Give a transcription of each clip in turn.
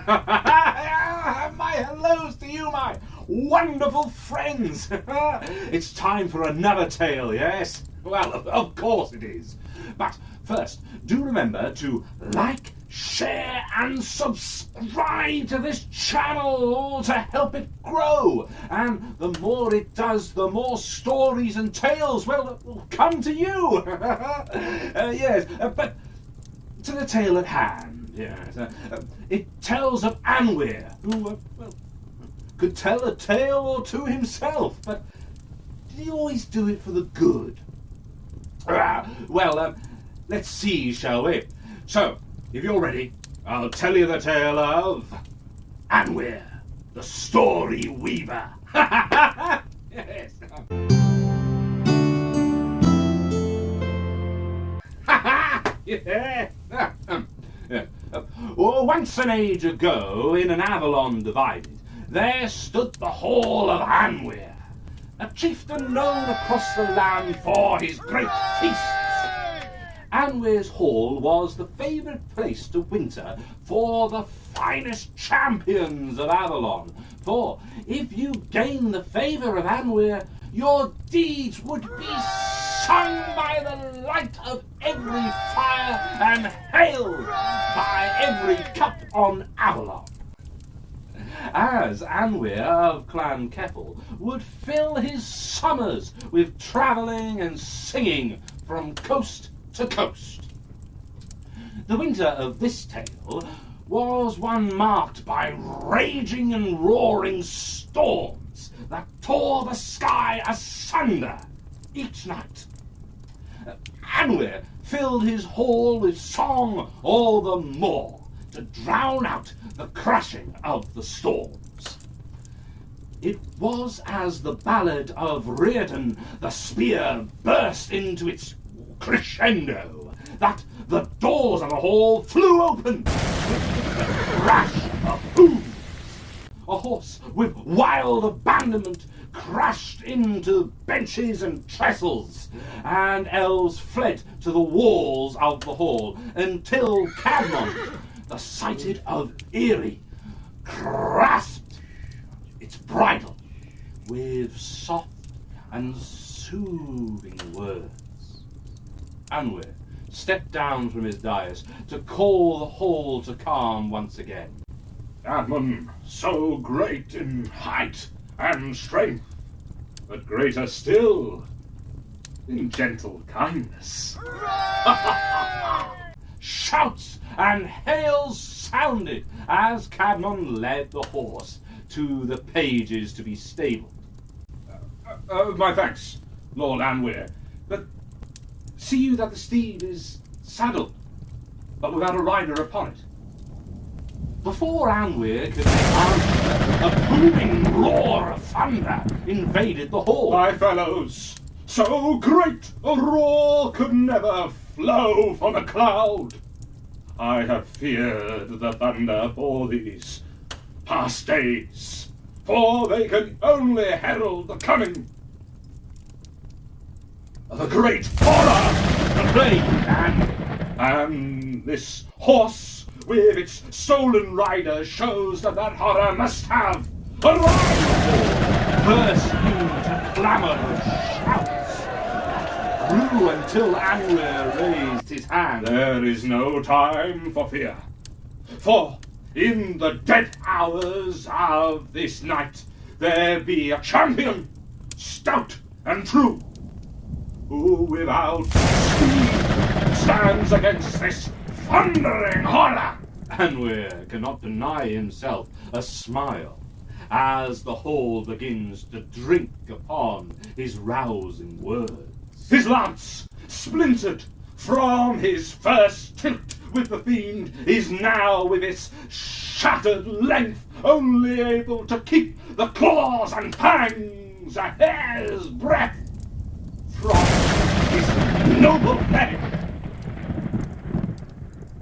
My hellos to you, my wonderful friends. It's time for another tale, yes? Well, of course it is. But first, do remember to like, share and subscribe to this channel to help it grow. And the more it does, the more stories and tales will come to you. Yes, but to the tale at hand. Yes, it tells of Anwir, who could tell a tale or two himself, but did he always do it for the good? Let's see, shall we? So, if you're ready, I'll tell you the tale of Anwir, the Story Weaver. Yes. Yeah. Yeah. Once an age ago, in an Avalon divided, there stood the Hall of Anwir, a chieftain known across the land for his great feasts. Anwir's hall was the favourite place to winter for the finest champions of Avalon, for if you gained the favour of Anwir, your deeds would be sung by the light of every fire and hailed by every cup on Avalon. As Anwir of Clan Keppel would fill his summers with travelling and singing from coast to coast. The winter of this tale was one marked by raging and roaring storms that tore the sky asunder each night. Anwir filled his hall with song all the more to drown out the crashing of the storms. It was as the ballad of Reardon the Spear burst into its crescendo that the doors of the hall flew open with the crash of hooves. A horse with wild abandonment crashed into benches and trestles, and elves fled to the walls of the hall until Cadmon, the sighted of Eyrie, grasped its bridle with soft and soothing words. Anwir stepped down from his dais to call the hall to calm once again. Cadmon, so great in height and strength, but greater still in gentle kindness. Shouts and hails sounded as Cadmon led the horse to the pages to be stabled. My thanks, Lord Anwir, but see you that the steed is saddled, but without a rider upon it. Before Anwir could make answer, a booming roar of thunder invaded the hall. My fellows, so great a roar could never flow from a cloud. I have feared the thunder for these past days, for they can only herald the coming of a great horror, the plague, and this horse with its stolen rider shows that horror must have a rival. Burst into clamour of shouts that grew until Anwir raised his hand. There is no time for fear, for in the dead hours of this night there be a champion, stout and true, who without speed stands against this thundering horror. Anwir cannot deny himself a smile as the hall begins to drink upon his rousing words. His lance, splintered from his first tilt with the fiend, is now with its shattered length only able to keep the claws and fangs a hair's breadth from his noble fang.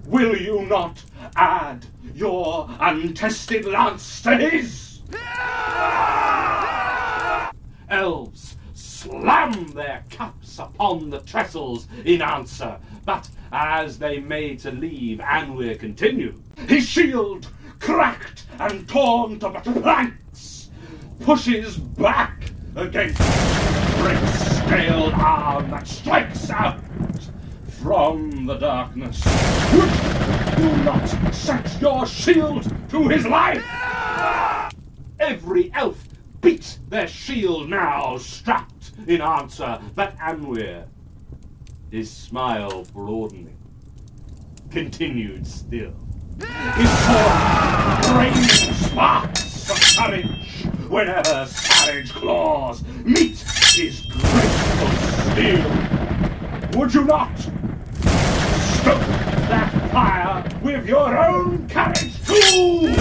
Will you not add your untested lance to his? Elves slammed their cups upon the trestles in answer, but as they made to leave, Anwir continued. His shield cracked and torn to planks, pushes back against the great scaled arm that strikes out from the darkness. Would you not set your shield to his life? Every elf beat their shield now, strapped in answer, but Anwir, his smile broadening, continued still. His sword raining sparks of courage whenever savage claws meet his graceful steel. Would you not stoke that fire with your own courage too?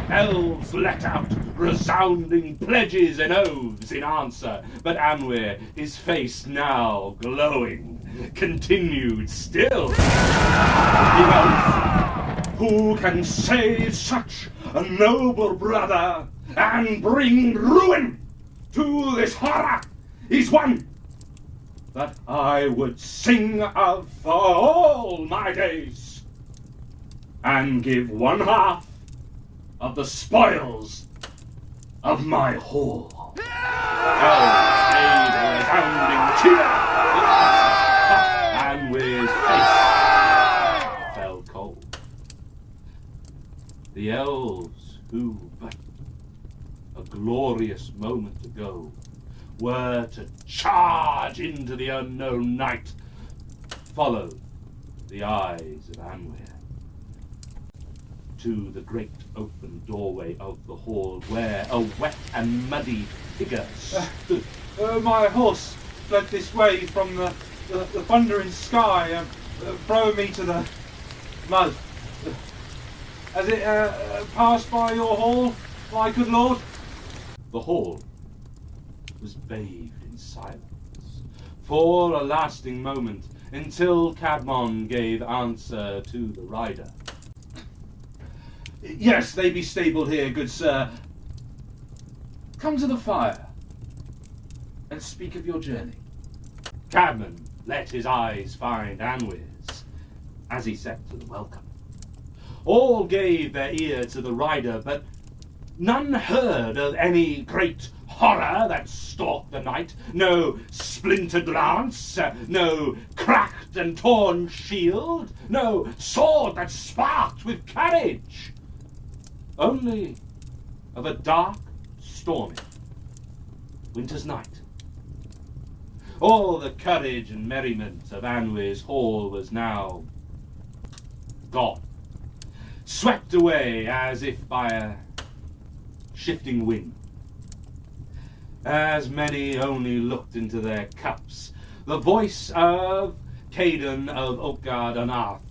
Elves let out resounding pledges and oaths in answer, but Anwir, his face now glowing, continued still. The elf who can save such a noble brother and bring ruin to this horror is one that I would sing of for all my days, and give one half of the spoils of my hall. Elves made a resounding cheer, and Anwir's face fell cold. The elves who, but a glorious moment ago, were to charge into the unknown night, followed the eyes of Anwir to the great open doorway of the hall, where a wet and muddy figure stood. My horse fled this way from the thundering sky, throwing me to the mud. Has it passed by your hall, my good lord? The hall was bathed in silence for a lasting moment, until Cadmon gave answer to the rider. Yes, they be stabled here, good sir. Come to the fire and speak of your journey. Cadmon let his eyes find Anwir's as he set to the welcome. All gave their ear to the rider, but none heard of any great horror that stalked the night. No splintered lance, no cracked and torn shield, no sword that sparked with courage. Only of a dark, stormy winter's night. All the courage and merriment of Anwir's hall was now gone, swept away as if by a shifting wind. As many only looked into their cups, the voice of Caden of Utgard and Arth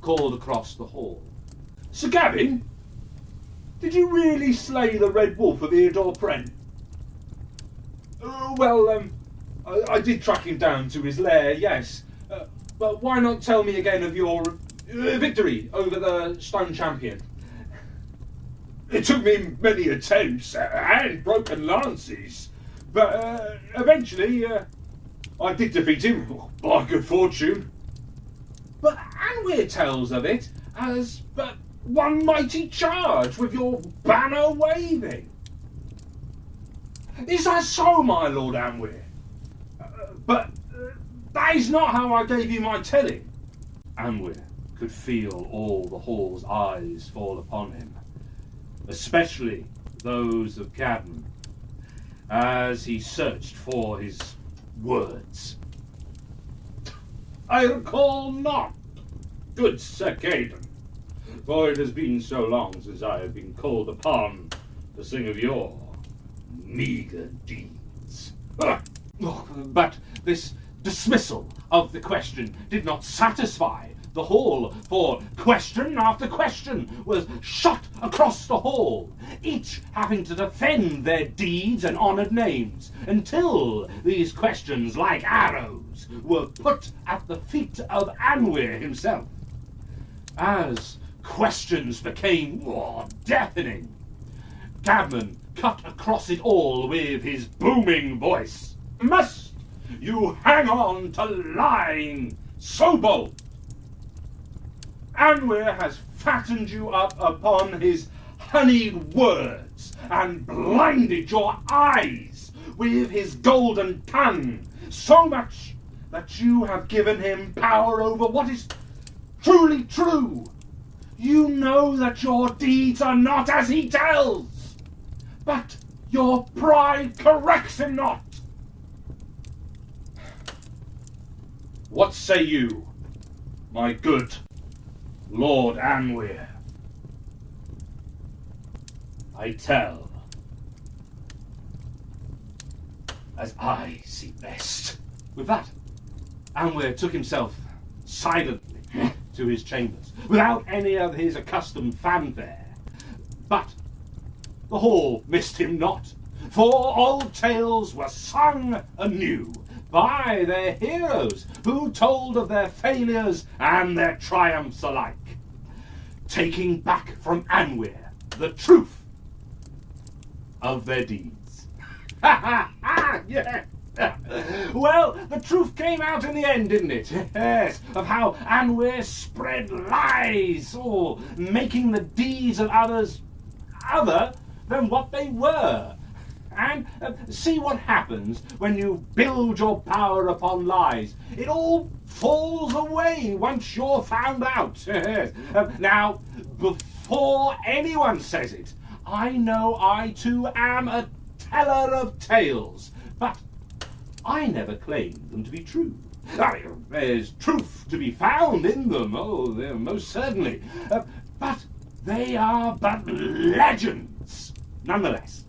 called across the hall. Sir Gavin, did you really slay the Red Wolf of Eardor Pren? I did track him down to his lair, yes. But why not tell me again of your victory over the Stone Champion? It took me many attempts and broken lances, but eventually I did defeat him by good fortune. But Anwir tells of it as but one mighty charge with your banner waving. Is that so, my lord Anwir? But that is not how I gave you my telling. Anwir could feel all the hall's eyes fall upon him, especially those of Cadmon, as he searched for his words. I recall not, good Sir Caden, for it has been so long since I have been called upon to sing of your meagre deeds. Oh, but this dismissal of the question did not satisfy the hall, for question after question was shot across the hall, each having to defend their deeds and honoured names, until these questions, like arrows, were put at the feet of Anwir himself. As questions became more deafening, Cadmon cut across it all with his booming voice. Must you hang on to lying so bold? Anwir has fattened you up upon his honeyed words, and blinded your eyes with his golden tongue, so much that you have given him power over what is truly true. You know that your deeds are not as he tells, but your pride corrects him not. What say you, my good Lord Anwir? I tell as I see best. With that, Anwir took himself silently to his chambers, without any of his accustomed fanfare. But the hall missed him not, for old tales were sung anew by their heroes, who told of their failures and their triumphs alike, taking back from Anwir the truth of their deeds. Ha ha ha! Yeah! Well, the truth came out in the end, didn't it? Yes, of how Anwir spread lies, or making the deeds of others other than what they were. And see what happens when you build your power upon lies. It all falls away once you're found out. Now, before anyone says it, I know I too am a teller of tales, but I never claimed them to be true. I mean, there's truth to be found in them, oh, most certainly, but they are but legends, nonetheless.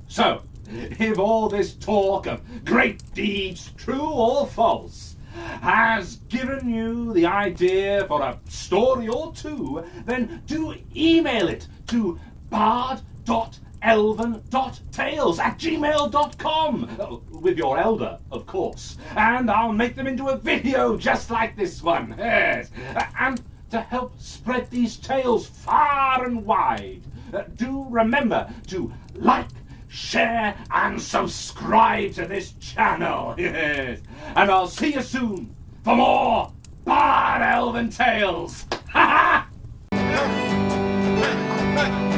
So, if all this talk of great deeds, true or false, has given you the idea for a story or two, then do email it to bard.elven.tales@gmail.com, with your elder, of course, and I'll make them into a video just like this one. Yes. And to help spread these tales far and wide, do remember to like, share and subscribe to this channel. Yes. And I'll see you soon for more Bard Elven Tales. Ha ha!